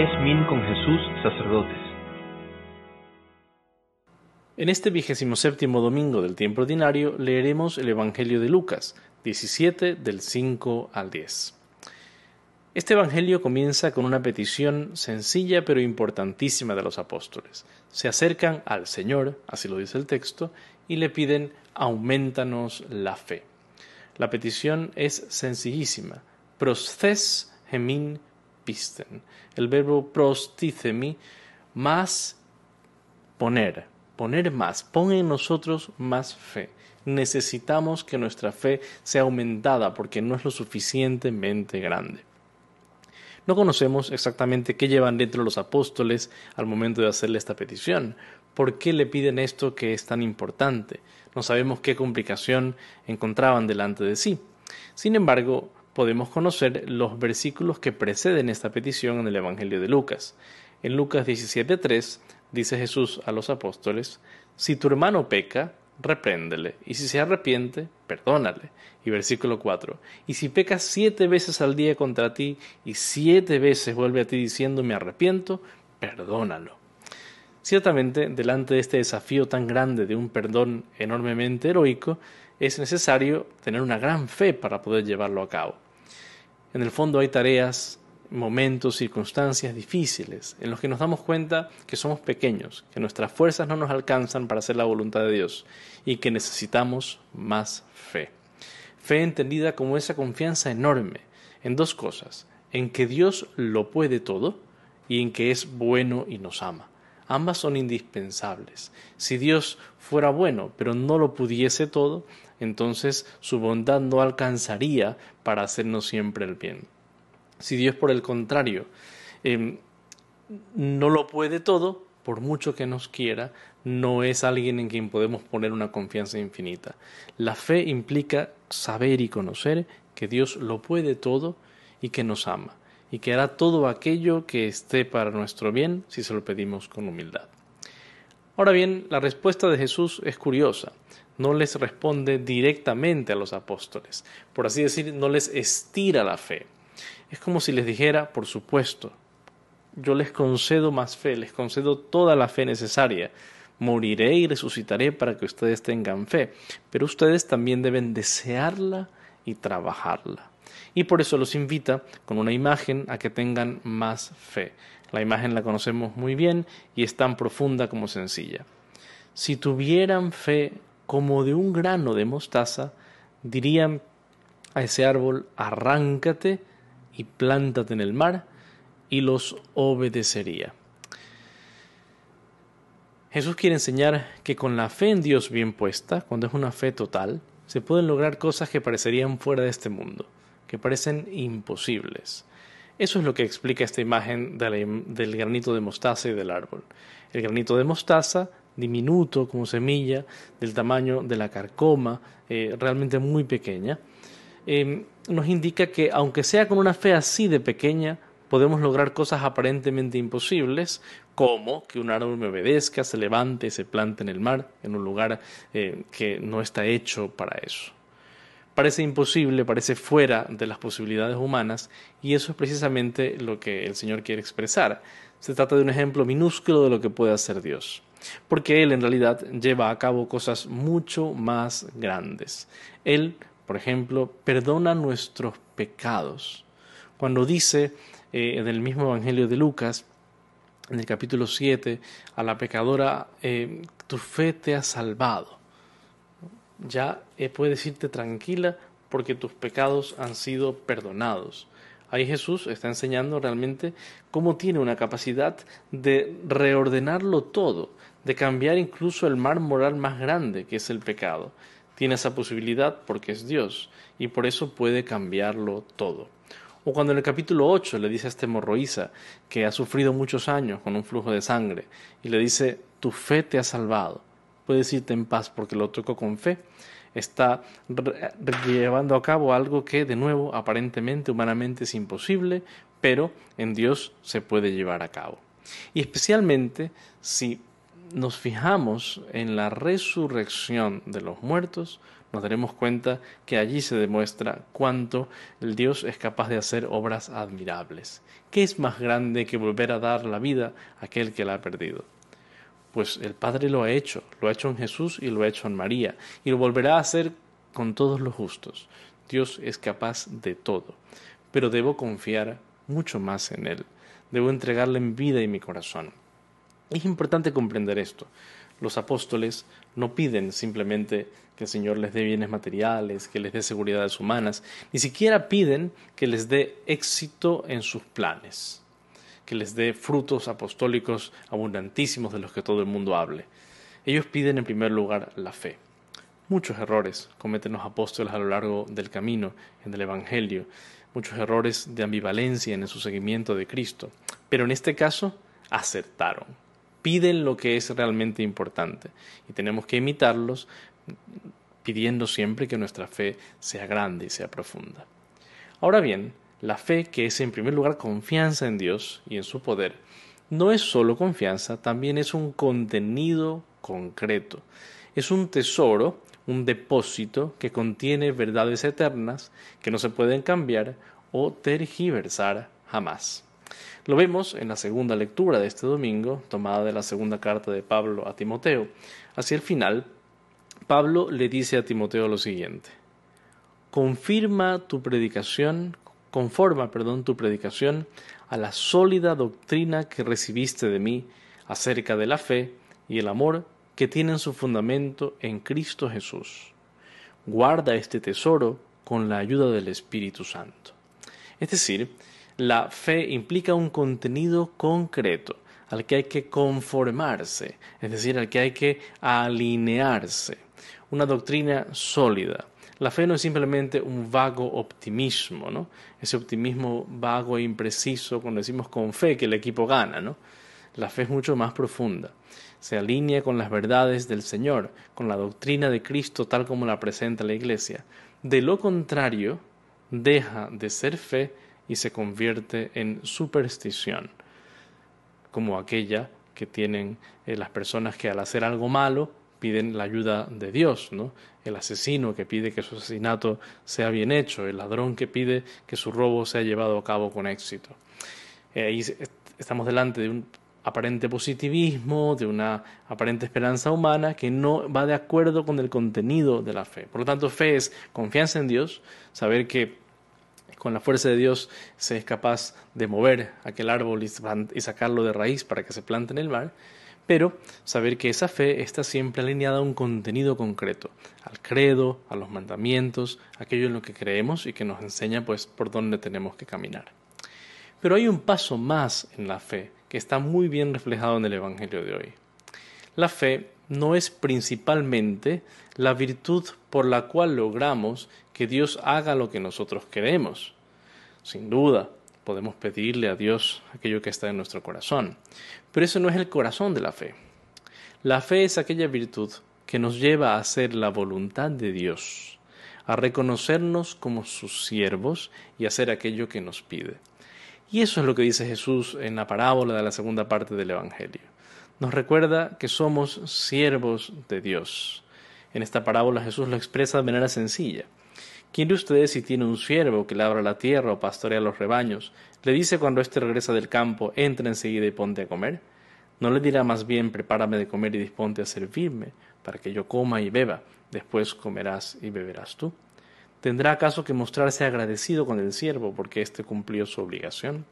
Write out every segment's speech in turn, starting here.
10 Min con Jesús, sacerdotes. En este 27º domingo del tiempo ordinario leeremos el Evangelio de Lucas, 17 del 5 al 10. Este Evangelio comienza con una petición sencilla pero importantísima de los apóstoles. Se acercan al Señor, así lo dice el texto, y le piden: aumentanos la fe. La petición es sencillísima: prosthes hemin pisten. El verbo prostíthemi, más poner más, pon en nosotros más fe. Necesitamos que nuestra fe sea aumentada porque no es lo suficientemente grande. No conocemos exactamente qué llevan dentro los apóstoles al momento de hacerle esta petición. ¿Por qué le piden esto que es tan importante? No sabemos qué complicación encontraban delante de sí. Sin embargo, podemos conocer los versículos que preceden esta petición en el Evangelio de Lucas. En Lucas 17:3 dice Jesús a los apóstoles: si tu hermano peca, repréndele, y si se arrepiente, perdónale. Y versículo 4: y si peca 7 veces al día contra ti, y 7 veces vuelve a ti diciendo me arrepiento, perdónalo. Ciertamente, delante de este desafío tan grande de un perdón enormemente heroico, es necesario tener una gran fe para poder llevarlo a cabo. En el fondo hay tareas, momentos, circunstancias difíciles en los que nos damos cuenta que somos pequeños, que nuestras fuerzas no nos alcanzan para hacer la voluntad de Dios y que necesitamos más fe. Fe entendida como esa confianza enorme en dos cosas: en que Dios lo puede todo y en que es bueno y nos ama. Ambas son indispensables. Si Dios fuera bueno pero no lo pudiese todo, entonces su bondad no alcanzaría para hacernos siempre el bien. Si Dios, por el contrario, no lo puede todo, por mucho que nos quiera, no es alguien en quien podemos poner una confianza infinita. La fe implica saber y conocer que Dios lo puede todo y que nos ama, y que hará todo aquello que esté para nuestro bien si se lo pedimos con humildad. Ahora bien, la respuesta de Jesús es curiosa. No les responde directamente a los apóstoles. Por así decir, no les estira la fe. Es como si les dijera: por supuesto, yo les concedo más fe, les concedo toda la fe necesaria. Moriré y resucitaré para que ustedes tengan fe, pero ustedes también deben desearla y trabajarla. Y por eso los invita con una imagen a que tengan más fe. La imagen la conocemos muy bien y es tan profunda como sencilla. Si tuvieran fe como de un grano de mostaza, dirían a ese árbol: arráncate y plántate en el mar, y los obedecería. Jesús quiere enseñar que con la fe en Dios bien puesta, cuando es una fe total, se pueden lograr cosas que parecerían fuera de este mundo, que parecen imposibles. Eso es lo que explica esta imagen del granito de mostaza y del árbol. El granito de mostaza, diminuto como semilla, del tamaño de la carcoma, realmente muy pequeña, nos indica que aunque sea con una fe así de pequeña, podemos lograr cosas aparentemente imposibles, como que un árbol me obedezca, se levante y se plante en el mar, en un lugar que no está hecho para eso. Parece imposible, parece fuera de las posibilidades humanas, y eso es precisamente lo que el Señor quiere expresar. Se trata de un ejemplo minúsculo de lo que puede hacer Dios, porque Él en realidad lleva a cabo cosas mucho más grandes. Él, por ejemplo, perdona nuestros pecados. Cuando dice en el mismo Evangelio de Lucas, en el capítulo 7, a la pecadora: tu fe te ha salvado. Ya puedes irte tranquila porque tus pecados han sido perdonados. Ahí Jesús está enseñando realmente cómo tiene una capacidad de reordenarlo todo, de cambiar incluso el mal moral más grande que es el pecado. Tiene esa posibilidad porque es Dios y por eso puede cambiarlo todo. O cuando en el capítulo 8 le dice a este hemorroísa que ha sufrido muchos años con un flujo de sangre y le dice: tu fe te ha salvado. Puedes irte en paz porque lo tocó con fe. Está llevando a cabo algo que, de nuevo, aparentemente, humanamente es imposible, pero en Dios se puede llevar a cabo. Y especialmente si nos fijamos en la resurrección de los muertos, nos daremos cuenta que allí se demuestra cuánto el Dios es capaz de hacer obras admirables. ¿Qué es más grande que volver a dar la vida a aquel que la ha perdido? Pues el Padre lo ha hecho en Jesús y lo ha hecho en María, y lo volverá a hacer con todos los justos. Dios es capaz de todo, pero debo confiar mucho más en Él. Debo entregarle mi vida y mi corazón. Es importante comprender esto. Los apóstoles no piden simplemente que el Señor les dé bienes materiales, que les dé seguridades humanas, ni siquiera piden que les dé éxito en sus planes, que les dé frutos apostólicos abundantísimos de los que todo el mundo hable. Ellos piden en primer lugar la fe. Muchos errores cometen los apóstoles a lo largo del camino en el Evangelio, muchos errores de ambivalencia en su seguimiento de Cristo, pero en este caso acertaron. Piden lo que es realmente importante y tenemos que imitarlos pidiendo siempre que nuestra fe sea grande y sea profunda. Ahora bien, la fe, que es en primer lugar confianza en Dios y en su poder, no es solo confianza, también es un contenido concreto. Es un tesoro, un depósito que contiene verdades eternas que no se pueden cambiar o tergiversar jamás. Lo vemos en la segunda lectura de este domingo, tomada de la segunda carta de Pablo a Timoteo. Hacia el final, Pablo le dice a Timoteo lo siguiente: conforma tu predicación a la sólida doctrina que recibiste de mí acerca de la fe y el amor que tienen su fundamento en Cristo Jesús. Guarda este tesoro con la ayuda del Espíritu Santo. Es decir, la fe implica un contenido concreto al que hay que conformarse, es decir, al que hay que alinearse. Una doctrina sólida. La fe no es simplemente un vago optimismo, ¿no? Ese optimismo vago e impreciso cuando decimos con fe que el equipo gana, ¿no? La fe es mucho más profunda. Se alinea con las verdades del Señor, con la doctrina de Cristo tal como la presenta la Iglesia. De lo contrario, deja de ser fe y se convierte en superstición, como aquella que tienen las personas que al hacer algo malo piden la ayuda de Dios, ¿no? El asesino que pide que su asesinato sea bien hecho, el ladrón que pide que su robo sea llevado a cabo con éxito. Ahí estamos delante de un aparente positivismo, de una aparente esperanza humana que no va de acuerdo con el contenido de la fe. Por lo tanto, fe es confianza en Dios, saber que con la fuerza de Dios se es capaz de mover aquel árbol y sacarlo de raíz para que se plante en el mar, pero saber que esa fe está siempre alineada a un contenido concreto, al credo, a los mandamientos, aquello en lo que creemos y que nos enseña pues por dónde tenemos que caminar. Pero hay un paso más en la fe que está muy bien reflejado en el Evangelio de hoy. La fe no es principalmente la virtud por la cual logramos que Dios haga lo que nosotros queremos. Sin duda, podemos pedirle a Dios aquello que está en nuestro corazón, pero eso no es el corazón de la fe. La fe es aquella virtud que nos lleva a hacer la voluntad de Dios, a reconocernos como sus siervos y a hacer aquello que nos pide. Y eso es lo que dice Jesús en la parábola de la segunda parte del Evangelio. Nos recuerda que somos siervos de Dios. En esta parábola Jesús lo expresa de manera sencilla. ¿Quién de ustedes, si tiene un siervo que labra la tierra o pastorea los rebaños, le dice cuando éste regresa del campo, entra enseguida y ponte a comer? ¿No le dirá más bien, prepárame de comer y disponte a servirme, para que yo coma y beba, después comerás y beberás tú? ¿Tendrá acaso que mostrarse agradecido con el siervo porque éste cumplió su obligación?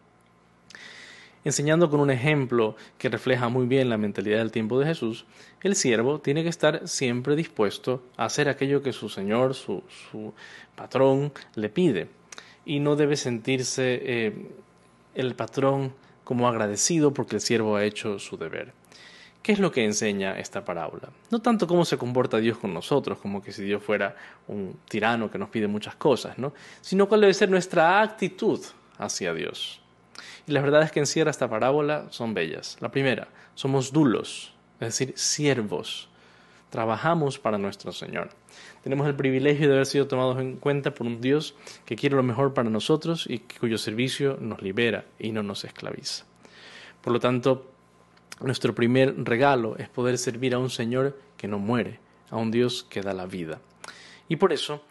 Enseñando con un ejemplo que refleja muy bien la mentalidad del tiempo de Jesús, el siervo tiene que estar siempre dispuesto a hacer aquello que su señor, su patrón, le pide. Y no debe sentirse el patrón como agradecido porque el siervo ha hecho su deber. ¿Qué es lo que enseña esta parábola? No tanto cómo se comporta Dios con nosotros, como que si Dios fuera un tirano que nos pide muchas cosas, ¿no? Sino cuál debe ser nuestra actitud hacia Dios. Y las verdades que encierra esta parábola son bellas. La primera, somos dulos, es decir, siervos. Trabajamos para nuestro Señor. Tenemos el privilegio de haber sido tomados en cuenta por un Dios que quiere lo mejor para nosotros y cuyo servicio nos libera y no nos esclaviza. Por lo tanto, nuestro primer regalo es poder servir a un Señor que no muere, a un Dios que da la vida. Y por eso,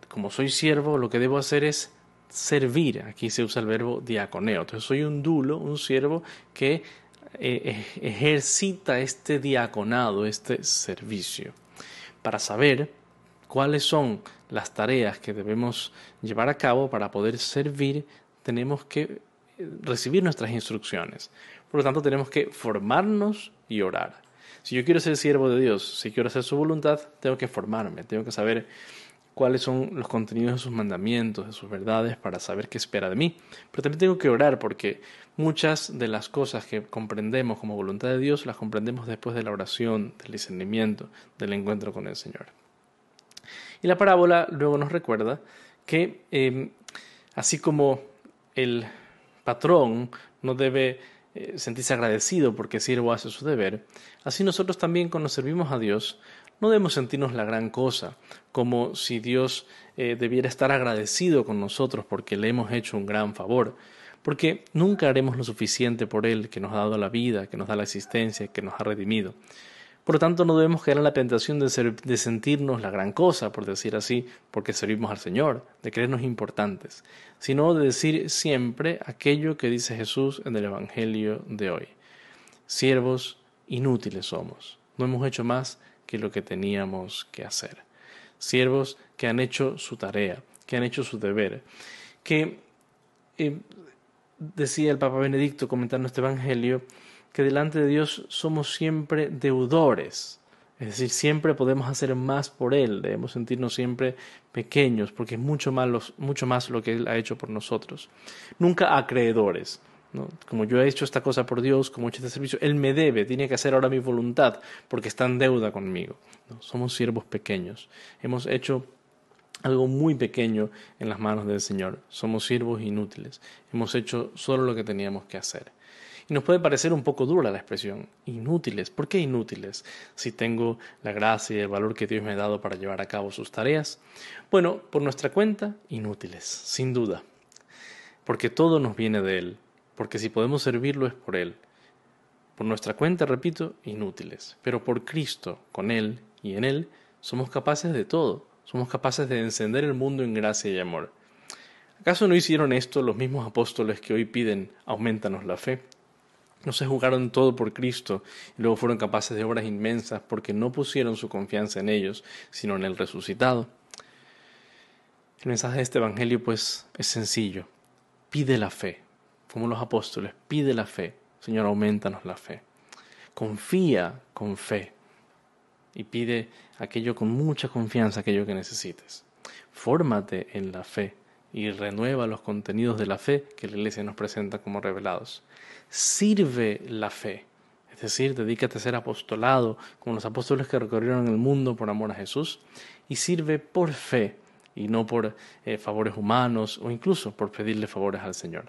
como soy siervo, lo que debo hacer es servir. Aquí se usa el verbo diaconeo. Entonces soy un dulo, un siervo que ejercita este diaconado, este servicio. Para saber cuáles son las tareas que debemos llevar a cabo para poder servir, tenemos que recibir nuestras instrucciones. Por lo tanto, tenemos que formarnos y orar. Si yo quiero ser siervo de Dios, si quiero hacer su voluntad, tengo que formarme, tengo que saber cuáles son los contenidos de sus mandamientos, de sus verdades, para saber qué espera de mí. Pero también tengo que orar, porque muchas de las cosas que comprendemos como voluntad de Dios las comprendemos después de la oración, del discernimiento, del encuentro con el Señor. Y la parábola luego nos recuerda que así como el patrón no debe sentirse agradecido porque el siervo hace su deber, así nosotros también cuando servimos a Dios no debemos sentirnos la gran cosa, como si Dios debiera estar agradecido con nosotros porque le hemos hecho un gran favor, porque nunca haremos lo suficiente por Él, que nos ha dado la vida, que nos da la existencia, que nos ha redimido. Por lo tanto, no debemos caer en la tentación de sentirnos la gran cosa, por decir así, porque servimos al Señor, de creernos importantes, sino de decir siempre aquello que dice Jesús en el Evangelio de hoy. Siervos inútiles somos, no hemos hecho más que lo que teníamos que hacer. Siervos que han hecho su tarea, que han hecho su deber, que decía el Papa Benedicto comentando este Evangelio, que delante de Dios somos siempre deudores, es decir, siempre podemos hacer más por Él, debemos sentirnos siempre pequeños, porque es mucho más lo que Él ha hecho por nosotros. Nunca acreedores, ¿no? Como yo he hecho esta cosa por Dios, como he hecho este servicio, Él me debe, tiene que hacer ahora mi voluntad, porque está en deuda conmigo. ¿No? Somos siervos pequeños, hemos hecho algo muy pequeño en las manos del Señor, somos siervos inútiles, hemos hecho solo lo que teníamos que hacer. Y nos puede parecer un poco dura la expresión, inútiles. ¿Por qué inútiles? Si tengo la gracia y el valor que Dios me ha dado para llevar a cabo sus tareas. Bueno, por nuestra cuenta, inútiles, sin duda. Porque todo nos viene de Él. Porque si podemos servirlo es por Él. Por nuestra cuenta, repito, inútiles. Pero por Cristo, con Él y en Él, somos capaces de todo. Somos capaces de encender el mundo en gracia y amor. ¿Acaso no hicieron esto los mismos apóstoles que hoy piden aumentanos la fe? No se jugaron todo por Cristo y luego fueron capaces de obras inmensas porque no pusieron su confianza en ellos, sino en el resucitado. El mensaje de este Evangelio, pues, es sencillo. Pide la fe, como los apóstoles, pide la fe. Señor, aumentanos la fe. Confía con fe y pide aquello con mucha confianza, aquello que necesites. Fórmate en la fe y renueva los contenidos de la fe que la Iglesia nos presenta como revelados. Sirve la fe, es decir, dedícate a ser apostolado como los apóstoles que recorrieron el mundo por amor a Jesús, y sirve por fe y no por favores humanos o incluso por pedirle favores al Señor.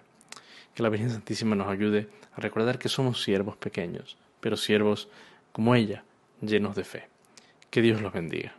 Que la Virgen Santísima nos ayude a recordar que somos siervos pequeños, pero siervos como ella, llenos de fe. Que Dios los bendiga.